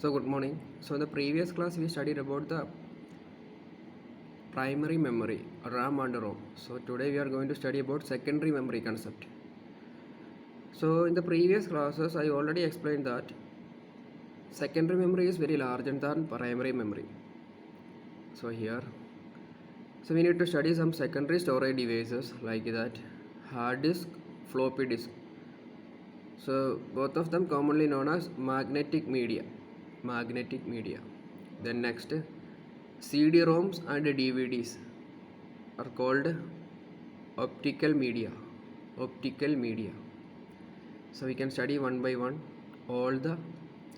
So good morning. So in the previous class we studied about the primary memory, RAM and ROM. So today we are going to study about secondary memory concept. So in the previous classes I already explained that secondary memory is very larger than primary memory. So we need to study some secondary storage devices like that hard disk, floppy disk. So both of them commonly known as magnetic media. Then next CD-ROMs and DVDs are called optical media. So we can study one by one all the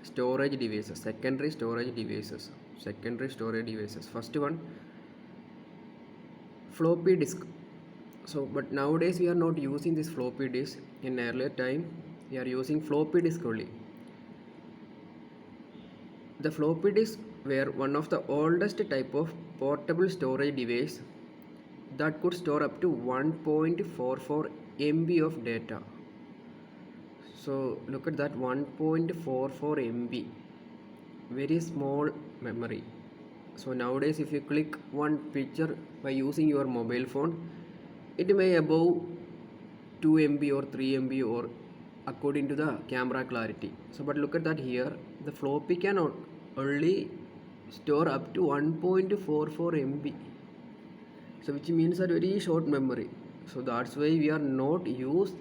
storage devices, secondary storage devices. First one, floppy disk. So but nowadays we are not using this floppy disk. In earlier time we are using floppy disk only. The floppy disk were one of the oldest type of portable storage device that could store up to 1.44 MB of data. So look at that, 1.44 MB, very small memory. So nowadays if you click one picture by using your mobile phone, it may above 2 MB or 3 MB or according to the camera clarity. So but look at that here, the floppy can only store up to 1.44 MB. So which means a very short memory. So that's why we are not used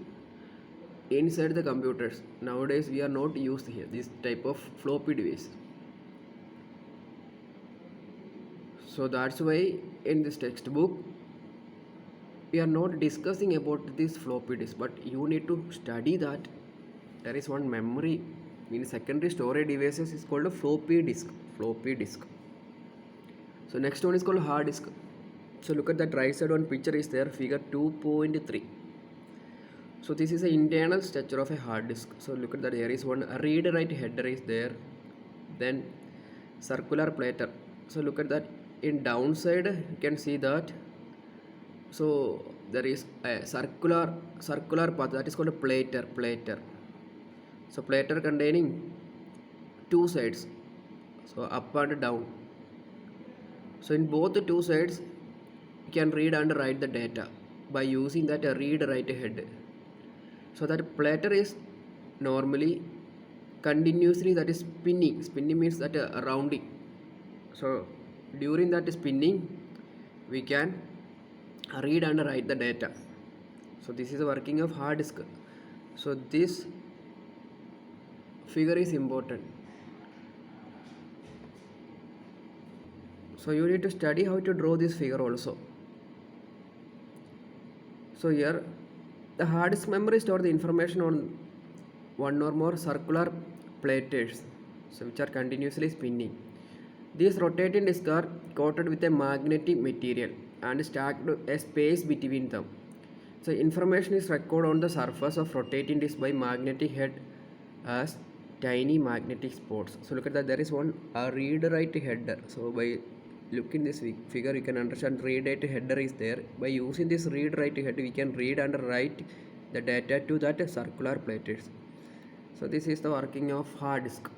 inside the computers. Nowadays we are not used here this type of floppy device. So that's why in this textbook we are not discussing about this floppy disk, but you need to study that there is one memory in secondary storage devices is called a floppy disk. So next one is called hard disk. So look at that right side one picture is there, figure 2.3. So this is the internal structure of a hard disk. So look at that, there is one read write header is there, then circular platter. So look at that, in downside you can see that, so there is a circular path that is called a platter. So platter containing two sides, so up and down. So in both the two sides you can read and write the data by using that read write head. So that platter is normally continuously that is spinning means that rounding. So during that spinning we can read and write the data. So this is the working of hard disk. So this figure is important. So you need to study how to draw this figure also. So here the hard disk memory store the information on one or more circular platters, so which are continuously spinning. These rotating disks are coated with a magnetic material and stacked a space between them. So information is recorded on the surface of rotating disk by magnetic head as tiny magnetic spots. So look at that, there is one read write header. So by looking this figure you can understand read write header is there. By using this read write header we can read and write the data to that circular platters. So this is the working of hard disk.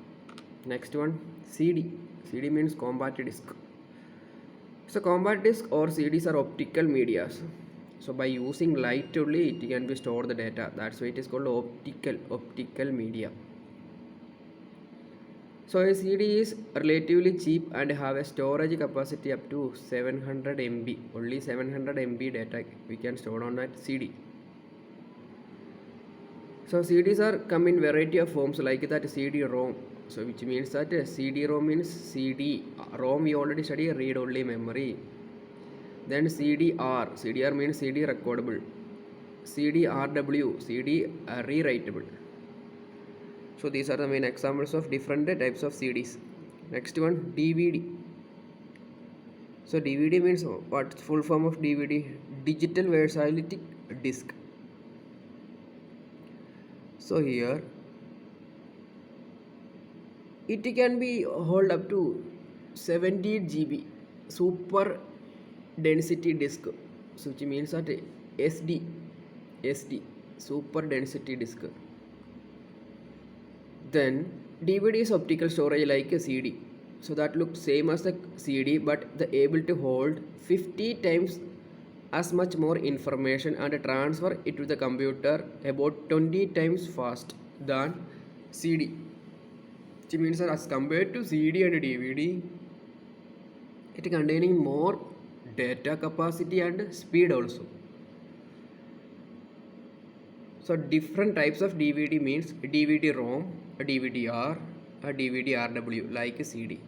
Next one, CD means compact disk. So compact disk or CDs are optical medias. So by using light only it can be store the data, that's why it is called optical media. So a CD is relatively cheap and have a storage capacity up to 700 MB. Only 700 MB data we can store on that CD. So CDs are come in variety of forms like that CD-ROM. So which means that CD-ROM means CD. ROM we already study read only memory. Then CDR means CD recordable. CDRW, CD rewritable. So these are the main examples of different types of CDs. Next one, DVD. So DVD means what's full form of DVD? Digital versatility disc. So here it can be hold up to 70 GB super density disk, so which means that SD super density disk. Then DVD is optical storage like a CD. So that looks same as the CD, but the able to hold 50 times as much more information and transfer it to the computer about 20 times fast than CD. Which means that as compared to CD and DVD, it containing more data capacity and speed also. So different types of DVD means DVD-ROM, a DVD-R, a DVD-RW like a CD.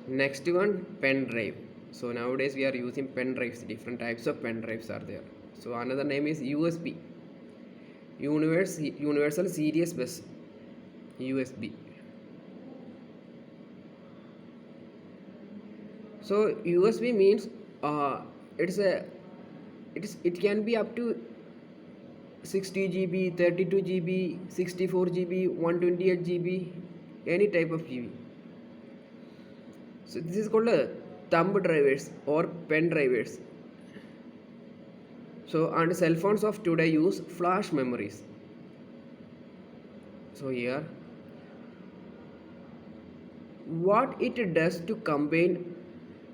Next one, pen drive. So nowadays we are using pen drives. Different types of pen drives are there. So another name is USB, Universal Serious Bus, USB. So USB means it's a it can be up to 60 GB, 32 GB, 64 GB, 128 GB, any type of GB. So this is called a thumb drivers or pen drivers. So and cell phones of today use flash memories. So here what it does to combine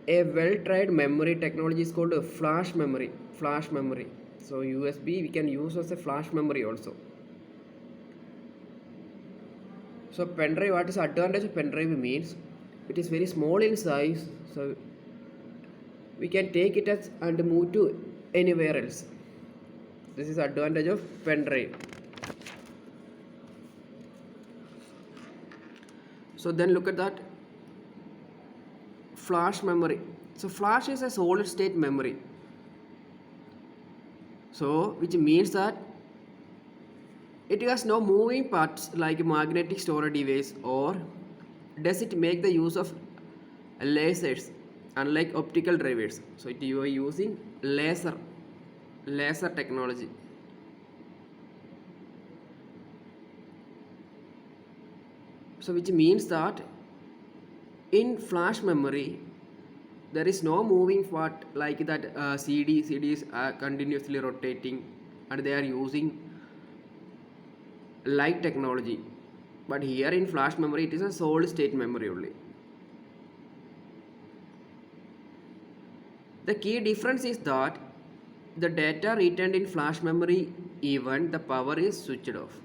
a well-tried memory technology is called a flash memory. Flash memory. So USB we can use as a flash memory also. So pen drive, what is advantage of pen drive means it is very small in size, so we can take it as and move to anywhere else. This is advantage of pen drive. So then look at that flash memory. So flash is a solid state memory. So which means that it has no moving parts like magnetic storage device, or does it make the use of lasers unlike optical drivers. So you are using laser technology. So which means that in flash memory there is no moving part like that CDs are continuously rotating and they are using light technology, but here in flash memory it is a solid state memory only. The key difference is that the data retained in flash memory even the power is switched off.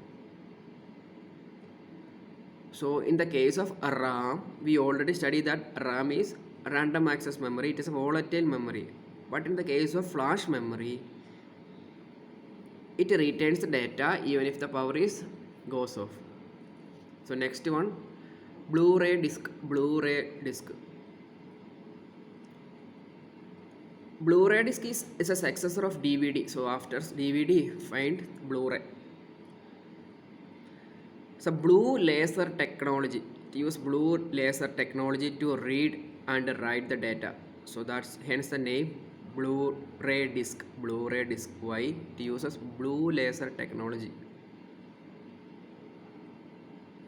So in the case of a RAM, we already studied that RAM is random access memory, it is a volatile memory. But in the case of flash memory, it retains the data even if the power is goes off. So next one, Blu-ray disc. Blu-ray disc is a successor of DVD. So after DVD, find Blu-ray. So blue laser technology. Use blue laser technology to read and write the data. So that's hence the name Blu-ray disc. Blu-ray disc. Why? It uses blue laser technology.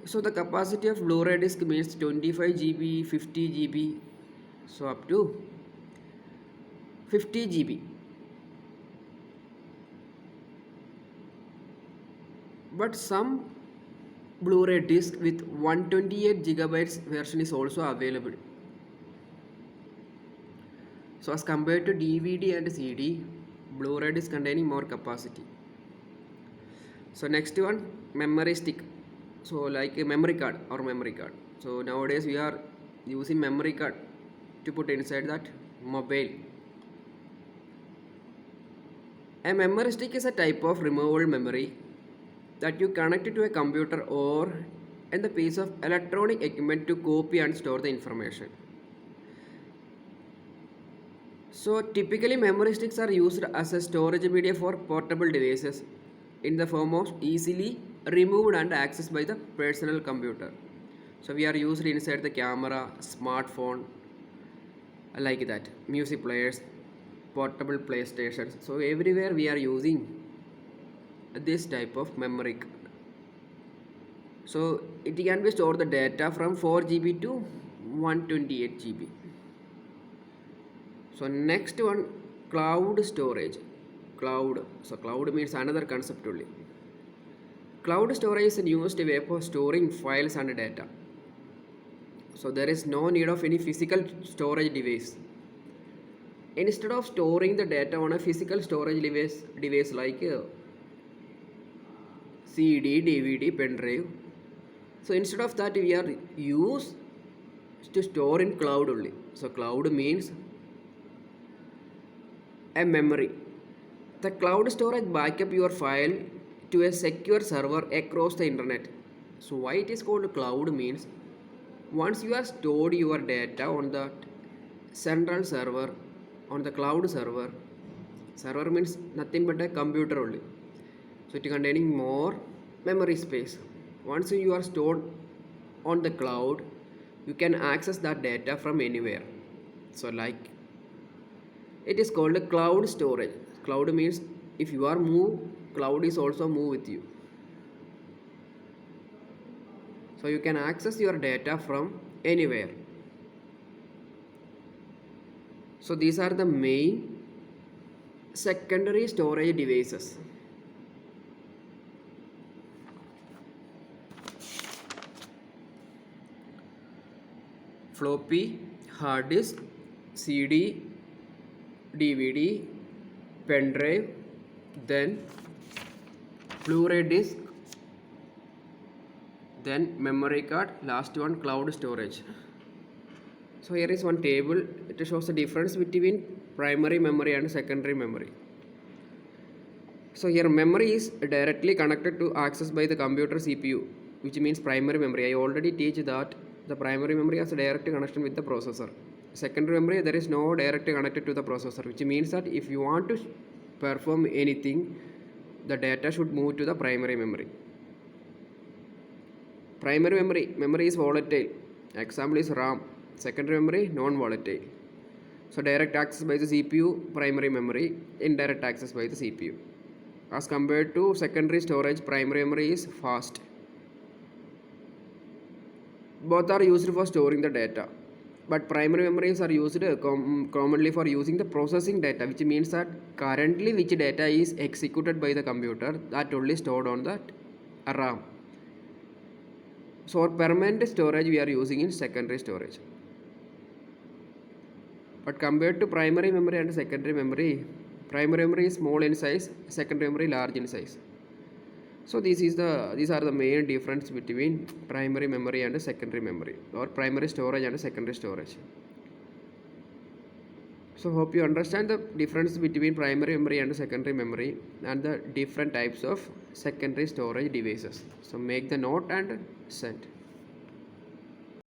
So the capacity of Blu-ray disc means 25 GB, 50 GB, so up to 50 GB. But some Blu-ray disc with 128 gigabytes version is also available. So as compared to DVD and CD, Blu-ray disc containing more capacity. So next one, memory stick. So like a memory card. So nowadays we are using memory card to put inside that mobile. A memory stick is a type of removable memory that you connect to a computer or in the piece of electronic equipment to copy and store the information. So typically memory sticks are used as a storage media for portable devices in the form of easily removed and accessed by the personal computer. So we are used inside the camera, smartphone, like that, music players, portable playstations. So everywhere we are using this type of memory card. So it can be store the data from 4 GB to 128 GB. So next one, cloud storage. Cloud. So cloud means another concept only. Cloud storage is a newest way for storing files and data. So there is no need of any physical storage device. Instead of storing the data on a physical storage device like CD, DVD, pen drive. So instead of that, we are used to store in cloud only. So cloud means a memory. The cloud storage backup your file to a secure server across the internet. So why it is called cloud means once you have stored your data on the central server, on the cloud server, server means nothing but a computer only. So it containing more memory space. Once you are stored on the cloud, you can access that data from anywhere. So like it is called a cloud storage. Cloud means if you are move, cloud is also move with you. So you can access your data from anywhere. So these are the main secondary storage devices. Floppy, hard disk, CD, DVD, pen drive, then Blu-ray disc, then memory card, last one cloud storage. So here is one table. It shows the difference between primary memory and secondary memory. So here memory is directly connected to access by the computer CPU, which means primary memory. I already teach that the primary memory has a direct connection with the processor. Secondary memory, there is no direct connected to the processor, which means that if you want to perform anything, the data should move to the primary memory. Primary memory is volatile. Example is RAM. Secondary memory, non-volatile. So direct access by the CPU, primary memory, indirect access by the CPU. As compared to secondary storage, primary memory is fast. Both are used for storing the data, but primary memories are used commonly for using the processing data, which means that currently which data is executed by the computer, that only stored on that RAM. So for permanent storage we are using in secondary storage. But compared to primary memory and secondary memory, primary memory is small in size, secondary memory large in size. So these are the main difference between primary memory and secondary memory, or primary storage and secondary storage. So hope you understand the difference between primary memory and secondary memory and the different types of secondary storage devices. So make the note and send.